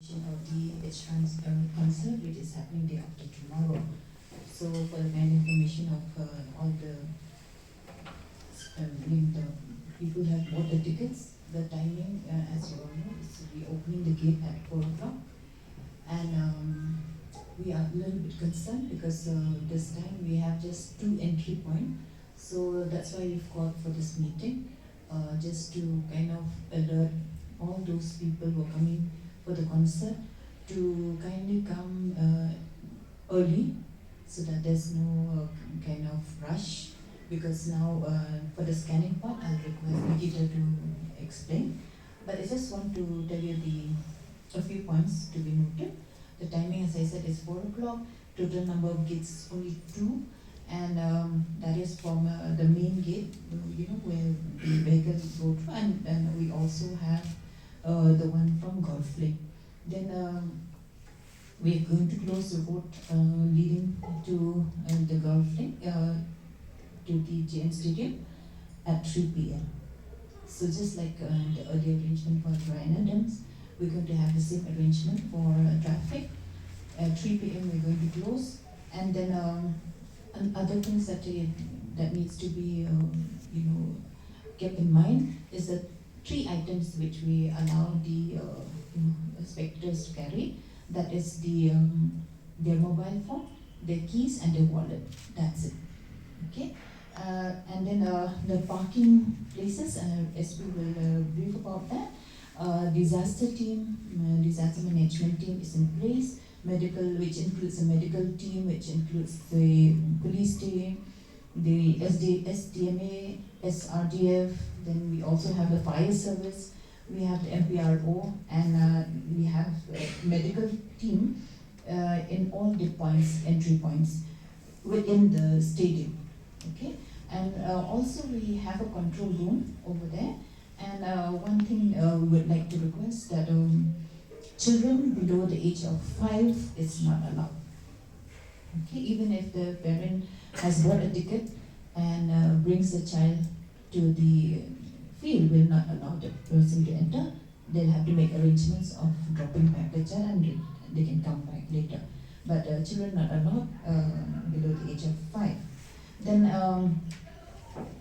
Of the Ed Sheeran concert, which is happening day after tomorrow. So, for the kind information of all the people who have bought the tickets, the timing, as you all know, is we opening the gate at 4 o'clock, and we are a little bit concerned because this time we have just 2 entry points. So that's why we've called for this meeting, just to kind of alert all those people who are coming for the concert to kindly come early so that there's no kind of rush, because now for the scanning part I'll request Nikita to explain, but I just want to tell you a few points to be noted. The timing, as I said, is 4 o'clock. Total number of gates only 2, and that is from the main gate, where the vehicles go through, and we also have the one from Golf Lake. Then we are going to close the road leading to the Golf Lake to the JN Stadium at 3 p.m. So just like the earlier arrangement for Ryan Adams, we're going to have the same arrangement for traffic. At 3 p.m. we're going to close, and then other things that needs to be kept in mind is that 3 items which we allow the spectators to carry. That is their mobile phone, their keys, and their wallet. That's it. Okay. And then the parking places, SP will brief about that. Disaster team, disaster management team is in place. Medical, which includes a medical team, which includes the police team, the SDMA, SRDF. Then we also have the fire service. We have the MPRO, and we have a medical team in all the entry points within the stadium. Okay, and also we have a control room over there. And one thing we would like to request that children below the age of 5 is not allowed. Okay, even if the parent has bought a ticket and brings the child to the field, will not allow the person to enter. They'll have to make arrangements of dropping back the child, and they can come back later. But children not allowed below the age of 5. Then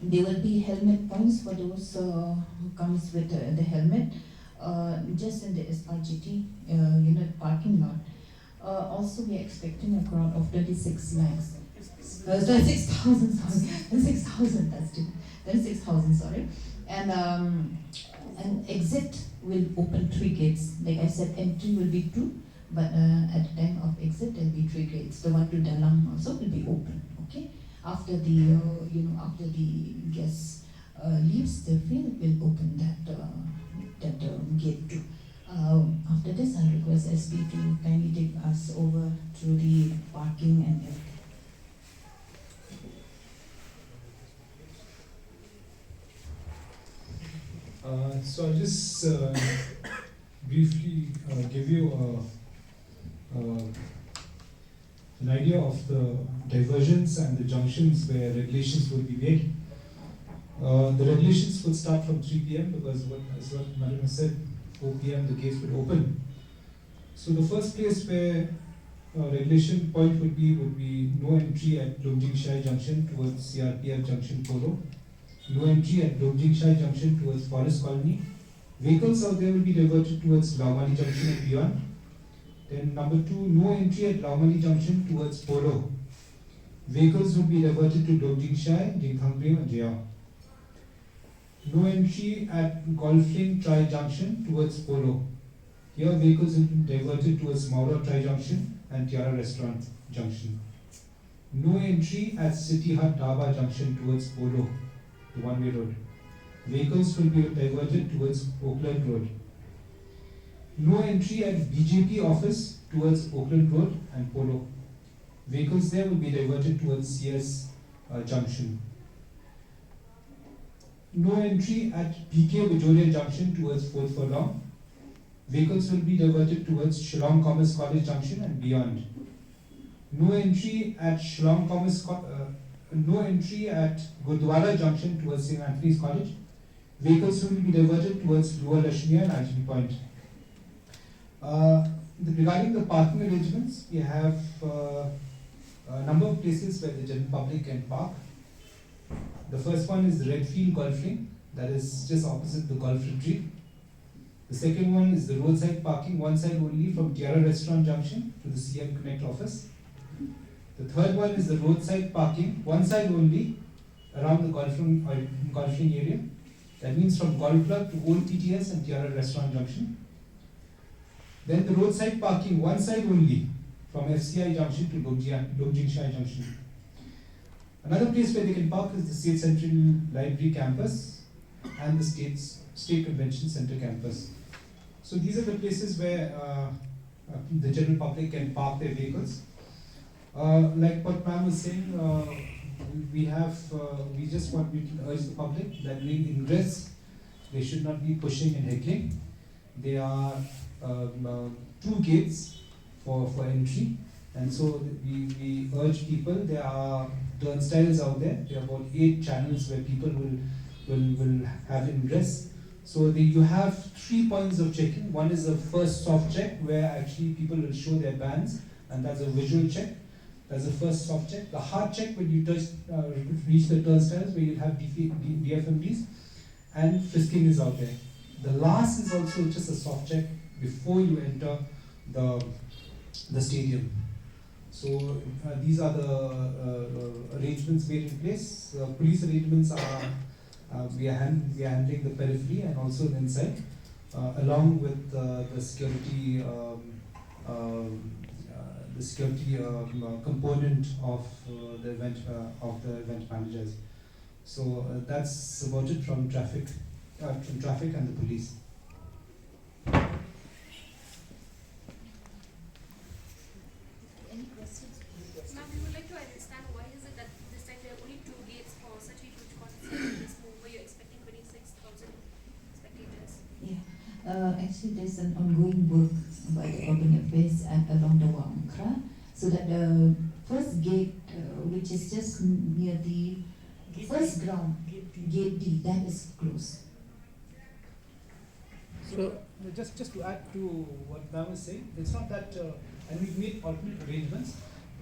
there will be helmet points for those who comes with the helmet, just in the SRGT unit parking lot. Also, we are expecting a crowd of 26 lakhs. 26,000, sorry. 26,000, that's it. 26,000, sorry. And exit will open 3 gates. Like I said, entry will be 2, but at the time of exit there will be 3 gates. The one to Dalang also will be open. Okay. After the after the guest leaves the field, we'll open that gate too. After this, I'll request SP to kindly take us over through the parking and everything. So I'll just briefly give you an idea of the diversions and the junctions where regulations will be made. The regulations will start from 3 p.m. because, as what Madam said, 4 p.m. the gates will open. So the first place where regulation point would be no entry at Lomjingshai Junction towards CRPF Junction Polo. No entry at Lomjingshai Junction towards Forest Colony. Vehicles out there will be diverted towards Laumali Junction and beyond. Then number 2, no entry at Laumali Junction towards Polo. Vehicles will be diverted to Lomjingshai, Jingthangprim and Jaya. No entry at Golfling Tri Junction towards Polo. Here vehicles will be diverted towards Maura Tri Junction and Tiara Restaurant Junction. No entry at City Hut Dhaba Junction towards Polo, the one-way road. Vehicles will be diverted towards Oakland Road. No entry at BJP office towards Oakland Road and Polo. Vehicles there will be diverted towards CS Junction. No entry at PK Vijoria Junction towards 4th Furlong. Vehicles will be diverted towards Shillong Commerce College Junction and beyond. No entry at no entry at Gurdwara Junction towards St. Anthony's College. Vehicles will be diverted towards Lower Lashmia and Ajni Point. Regarding the parking arrangements, we have a number of places where the general public can park. The first one is the Redfield Golf Lane, that is just opposite the golf retreat. The second one is the roadside parking, one side only from Tiara Restaurant Junction to the Syiem Connect office. The third one is the roadside parking, one side only around the golfing area. That means from Golf Club to Old PTS and Tiara Restaurant Junction. Then the roadside parking, one side only from FCI Junction to Lobjingshai Junction. Another place where they can park is the State Central Library campus and the State Convention Center campus. So these are the places where the general public can park their vehicles. Like what ma'am was saying, we just want to urge the public that during Ingress, they should not be pushing and heckling. There are 2 gates for entry, and so we urge people. There are turnstiles out there. There are about 8 channels where people will have ingress. So you have 3 points of checking. One is the first soft check, where actually people will show their bands, and that's a visual check. That's the first soft check. The hard check when you reach the turnstiles, where you have DFMDs, and frisking is out there. The last is also just a soft check before you enter the stadium. So these are the arrangements made in place. Police arrangements are we are handling the periphery and also the inside, along with the security component of the event managers. So that's about it from traffic and the police. Any questions? Ma'am, we would like to understand why is it that this time there are only 2 gates for such a huge concert in this move where you're expecting 26,000 spectators? Yeah, actually there's an ongoing work by the Urban Affairs and along the Wamkra, so that the first gate, which is just near the first ground, gate D, that is closed. So just to add to what ma'am was saying, it's not that, and we've made alternate arrangements.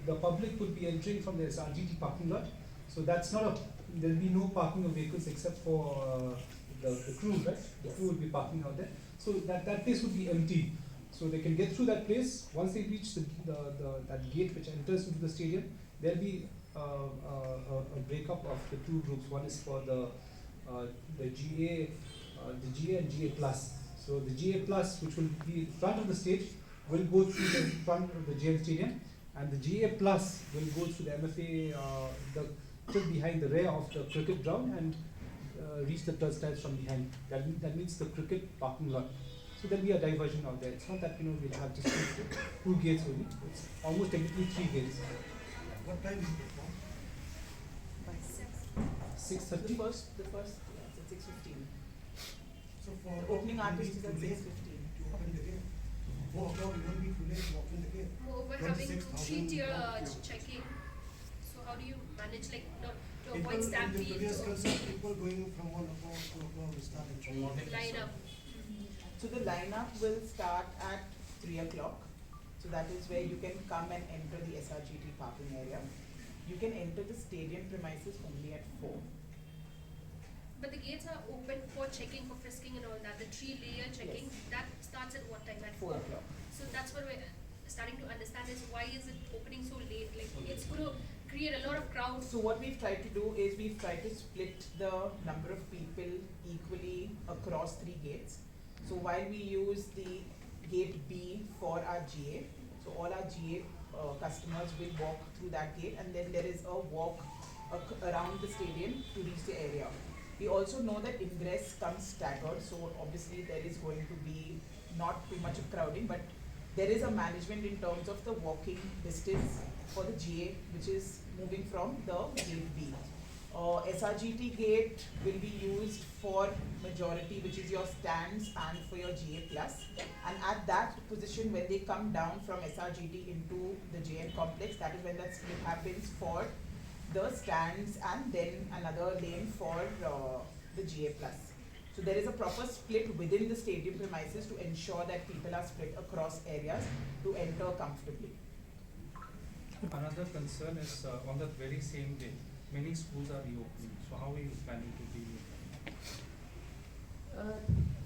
The public would be entering from the SRGT parking lot, so that's not there'll be no parking of vehicles except for the crew, right? The crew will be parking out there, so that place would be empty. So they can get through that place. Once they reach that gate which enters into the stadium, there'll be a breakup of the 2 groups. One is for the GA and GA plus. So the GA plus, which will be in front of the stage, will go through the front of the JL Stadium, and the GA plus will go through the MFA, just behind the rear of the cricket ground, and reach the turnstiles from behind. That means the cricket parking lot. So there'll be a diversion out there. It's not that we'll have just 2 gates only. It's almost technically 3 gates. What time is it performed? By 6:30. The first, yeah, it's at 6:15. So for The opening artist is at today, 6:15. to open the gate. 4 o'clock you won't be too late to open the gate. Moreover, having 26,000 3-tier people. checking, so how do you manage not to People avoid in the stampede previous to concert, people going from 1 o'clock, 2 o'clock, we started from morning. line up? So the lineup will start at 3 o'clock. So that is where you can come and enter the SRGT parking area. You can enter the stadium premises only at 4. But the gates are open for checking, for frisking and all that. The 3-layer checking, Yes. that starts at what time? At 4 o'clock. So that's what we're starting to understand is why is it opening so late? Like it's going to create a lot of crowds. So what we've tried to do is we've tried to split the number of people equally across 3 gates. So while we use the gate B for our GA, so all our GA customers will walk through that gate, and then there is a walk around the stadium to reach the area. We also know that ingress comes staggered, so obviously there is going to be not too much of crowding, but there is a management in terms of the walking distance for the GA, which is moving from the gate B. SRGT gate will be used for majority, which is your stands and for your GA plus. And at that position, when they come down from SRGT into the JN complex, that is when that split happens for the stands, and then another lane for the GA plus. So there is a proper split within the stadium premises to ensure that people are split across areas to enter comfortably. Another concern is on that very same day, many schools are reopening. So how are you planning to deal with that?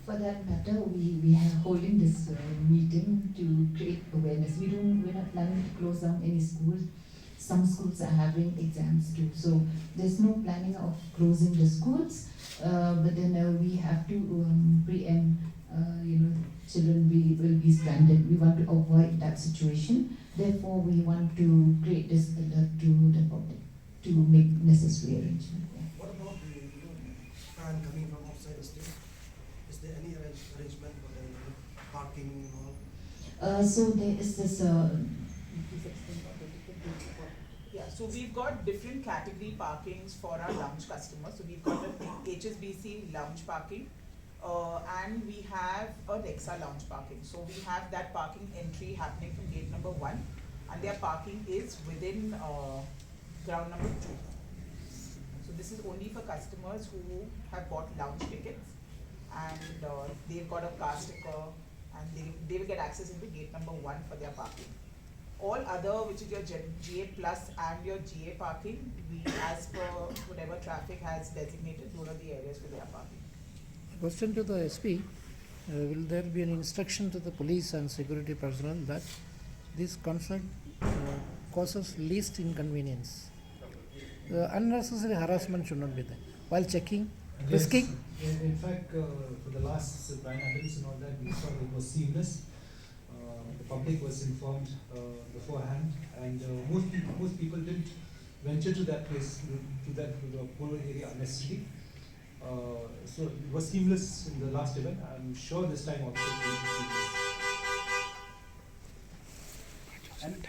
For that matter, we are holding this meeting to create awareness. We're not planning to close down any schools. Some schools are having exams too, so there's no planning of closing the schools. But then we have to preempt, children will be stranded. We want to avoid that situation. Therefore, we want to create this alert to the public to make necessary arrangements. What about the fan coming from outside the state? Is there any arrangement for the parking and all? So there is this. Yeah, so we've got different category parkings for our lounge customers. So we've got a HSBC lounge parking, and we have a Nexa lounge parking. So we have that parking entry happening from gate number 1, and their parking is within ground number 2. So this is only for customers who have bought lounge tickets, and they've got a car sticker, and they will get access into gate number 1 for their parking. All other, which is your GA plus and your GA parking, we, as per whatever traffic has designated, those are the areas for their parking. Question to the SP, will there be an instruction to the police and security personnel that this concert causes least inconvenience? Unnecessary harassment should not be there. While checking, risking. Yes. In fact, for the last blind items and all that, we saw it was seamless. The public was informed beforehand, and most people didn't venture to that place, to the poor area unnecessarily. So it was seamless in the last event. I'm sure this time also it will be seamless. And